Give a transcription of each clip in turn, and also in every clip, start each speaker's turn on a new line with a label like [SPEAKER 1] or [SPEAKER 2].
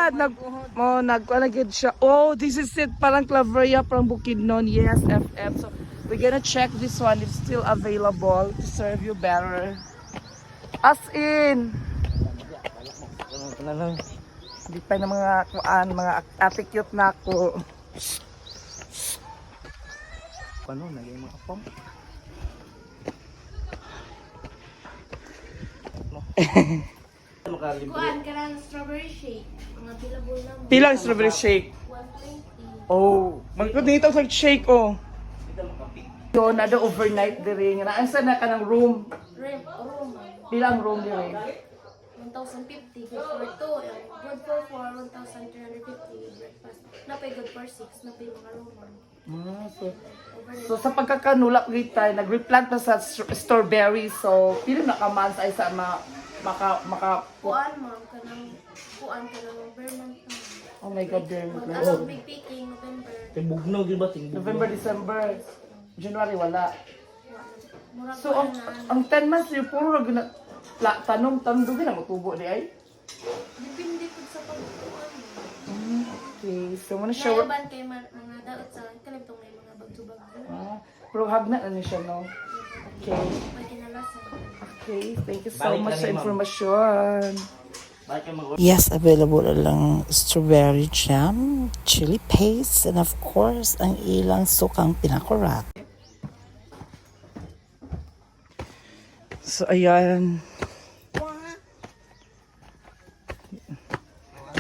[SPEAKER 1] God! Nag-alagid siya. Oh, this is it. Parang Claveria, parang Bukidnon. Yes, FF. So, we're gonna check this one if still available to serve you better. As in. Hindi pa na mga kuan, mga attitude na ako.
[SPEAKER 2] Paano? Naging mga pump.
[SPEAKER 3] Kuan ka ng strawberry shake. Mga bilabol na mo.
[SPEAKER 1] Pilang strawberry shake.
[SPEAKER 3] 120.
[SPEAKER 1] Oh, magkudito sa shake, oh. So, nada overnight diri nga. Ansa na ka ng room?
[SPEAKER 3] Room.
[SPEAKER 1] Pilang room diri?
[SPEAKER 3] 1,050. Good for 2. Good for 4. 1,350. Breakfast. Napay good for 6. Napay mga room.
[SPEAKER 1] So sa pagkakanulak kita, nag-replant na sa strawberry. So, pili na ka months ay sa maka
[SPEAKER 3] Kuan ma'am. Kuan ka ng Vermont.
[SPEAKER 1] Oh my God, dear.
[SPEAKER 3] Tapos big picking. November.
[SPEAKER 2] Bugnaw din ba?
[SPEAKER 1] November, December, January wala.
[SPEAKER 3] Murag
[SPEAKER 1] So ang 10 months yung puro na tanong doon na matubo di ay.
[SPEAKER 3] depende po sa pagkuan.
[SPEAKER 1] Okay, so muna siya.
[SPEAKER 3] Nayaban kay mga daot sa kalibtong may mga bagto-bagto.
[SPEAKER 1] Pero hagna na siya, no? Okay.
[SPEAKER 3] May kinalasan.
[SPEAKER 1] Okay, thank you so much sa information.
[SPEAKER 4] Yes, available lang strawberry jam, chili paste, and of course, ang ilang sukang pinakurat.
[SPEAKER 1] So, ayan.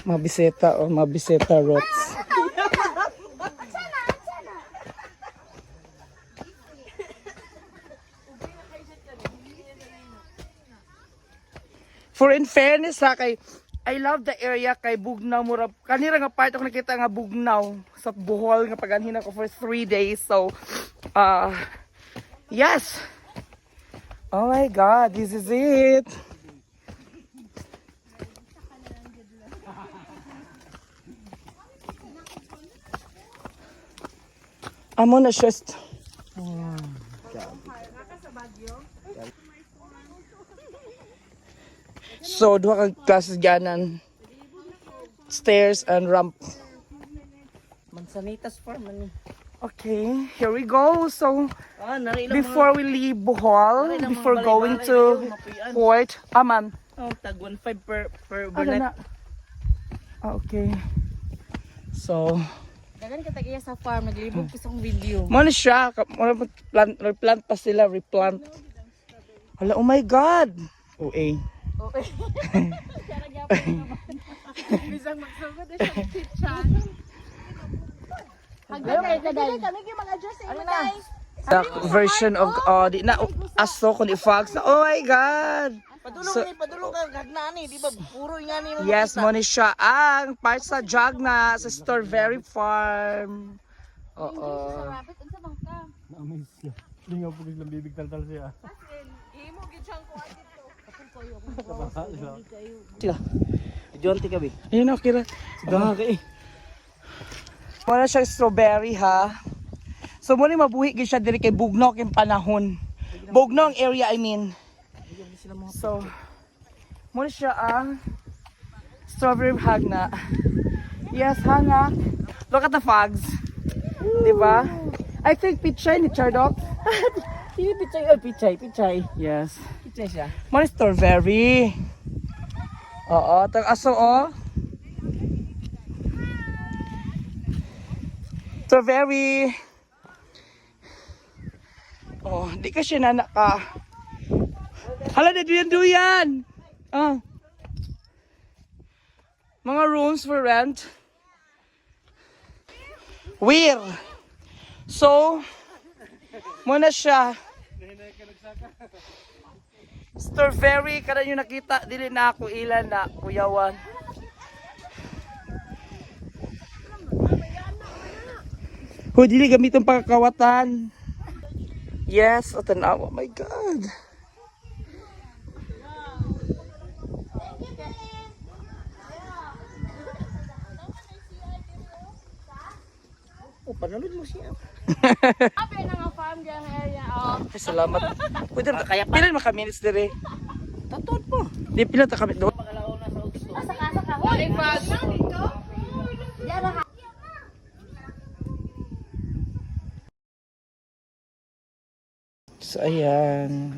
[SPEAKER 1] Mabiseta o mabiseta rots. For in fairness ha, kay I love the area kay Bugnaw mura. Kanira nga part ako nakita nga Bugnaw sa Bohol nga paganhin ako for 3 days. So, yes. Oh my God, this is it. Amo na siya. So, duha kang classes ganan. Stairs and ramp.
[SPEAKER 2] Mansanitas farm man.
[SPEAKER 1] Okay, here we go. So, before we leave Bohol, before going to port, ma'am.
[SPEAKER 2] Oh, tag 1.5 per
[SPEAKER 1] Ano
[SPEAKER 2] burnet.
[SPEAKER 1] na? Okay. So,
[SPEAKER 5] Dagan ka tagiya sa farm, naglibog ko sa video.
[SPEAKER 1] mo na siya. Replant pa sila, replant. Hala, oh my God. OA.
[SPEAKER 5] Bisang magsugod na siya kitchen. Hanggang kami yung mag-adjust sa inyo guys.
[SPEAKER 1] The version of, di na, aso, kundi fogs. Oh my God.
[SPEAKER 2] Padulong ka, gagnani, di ba? Puro nga ni.
[SPEAKER 1] Yes, mo ni siya. Ang part sa jog na sa Strawberry Farm. Oo.
[SPEAKER 5] Rabbit, unsa bang ka?
[SPEAKER 2] Na-amaze siya. Hindi nga po lang bibig tal-tal siya.
[SPEAKER 5] Imo gid siyang kuha dito. Kapag kayo
[SPEAKER 1] Sila.
[SPEAKER 2] Jonti ka, Big.
[SPEAKER 1] Ayun, okay na.
[SPEAKER 2] Gagay.
[SPEAKER 1] Wala siya strawberry ha. So muna mabuhi gid siya diri kay Bugnaw kay panahon. Bugnaw ang area I mean. So muna siya ang strawberry hagna. Yes, hanga. Look at the fogs. Diba? I think pichay ni Chardok.
[SPEAKER 2] Sige, pichay.
[SPEAKER 1] Yes.
[SPEAKER 2] Pichay siya.
[SPEAKER 1] Muna strawberry. Oo, tag aso oh. Strawberry. Oh, di ka siya nanak ka. Hala na duyan. Ah. Mga rooms for rent. Weird. So, muna siya. Strawberry, kada nyo nakita, dili na ako ilan na kuyawan. Hoy, dili gamitong pagkakawatan. Yes, o tanaw. Oh my God.
[SPEAKER 2] Oh, panalod mo siya.
[SPEAKER 5] Ape na nga farm diyan area. Oh.
[SPEAKER 1] Ay, salamat. Pwede na kaya pila na kami minutes dire.
[SPEAKER 2] Tatod po.
[SPEAKER 1] Di pila ta kami doon.
[SPEAKER 5] Asa ka? Hoy,
[SPEAKER 1] So, ayan.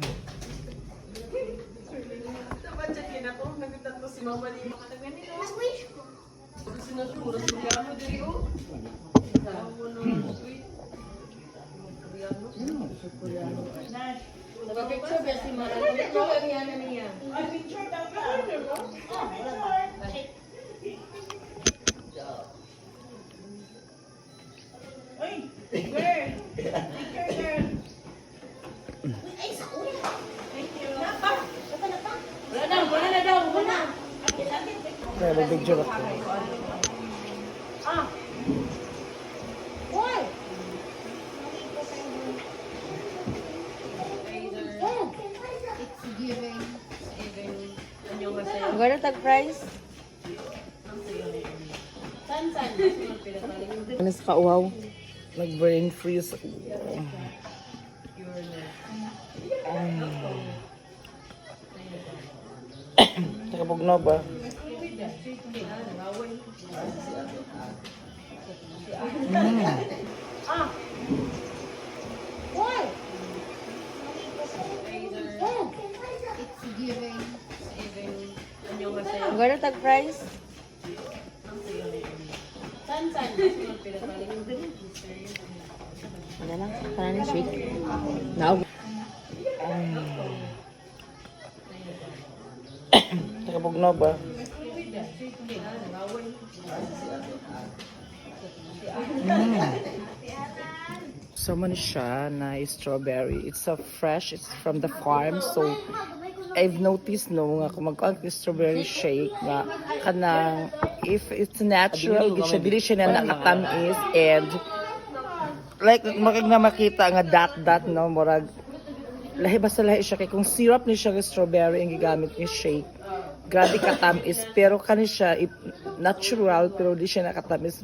[SPEAKER 1] Kaya mag-picture ako.
[SPEAKER 2] Gano'n tag price?
[SPEAKER 1] Ano sa kauhaw? Nag-brain freeze. Nakabugno ba?
[SPEAKER 2] Gano'n tag price? Wala lang. Parang shake.
[SPEAKER 1] Nakabugno ba? So man siya na strawberry. It's so fresh. It's from the farm. So I've noticed no nga kung magkuhan ka strawberry shake nga kanang if it's natural gid siya dili siya na nakatamis and like makig na makita nga dot no murag lahi basta lahi siya kay kung syrup ni siya nga strawberry ang gigamit ni shake grabe katamis pero kani siya natural pero di siya nakatamis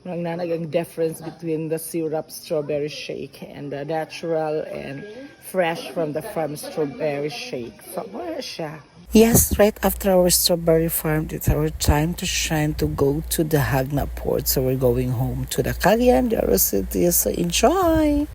[SPEAKER 1] murag nanag ang difference between the syrup strawberry shake and the natural and fresh from the farm strawberry shake. So, wala siya.
[SPEAKER 4] Yes, right after our strawberry farm, it's our time to shine to go to the Hagna port. So we're going home to the Cagayan de Oro City. So enjoy!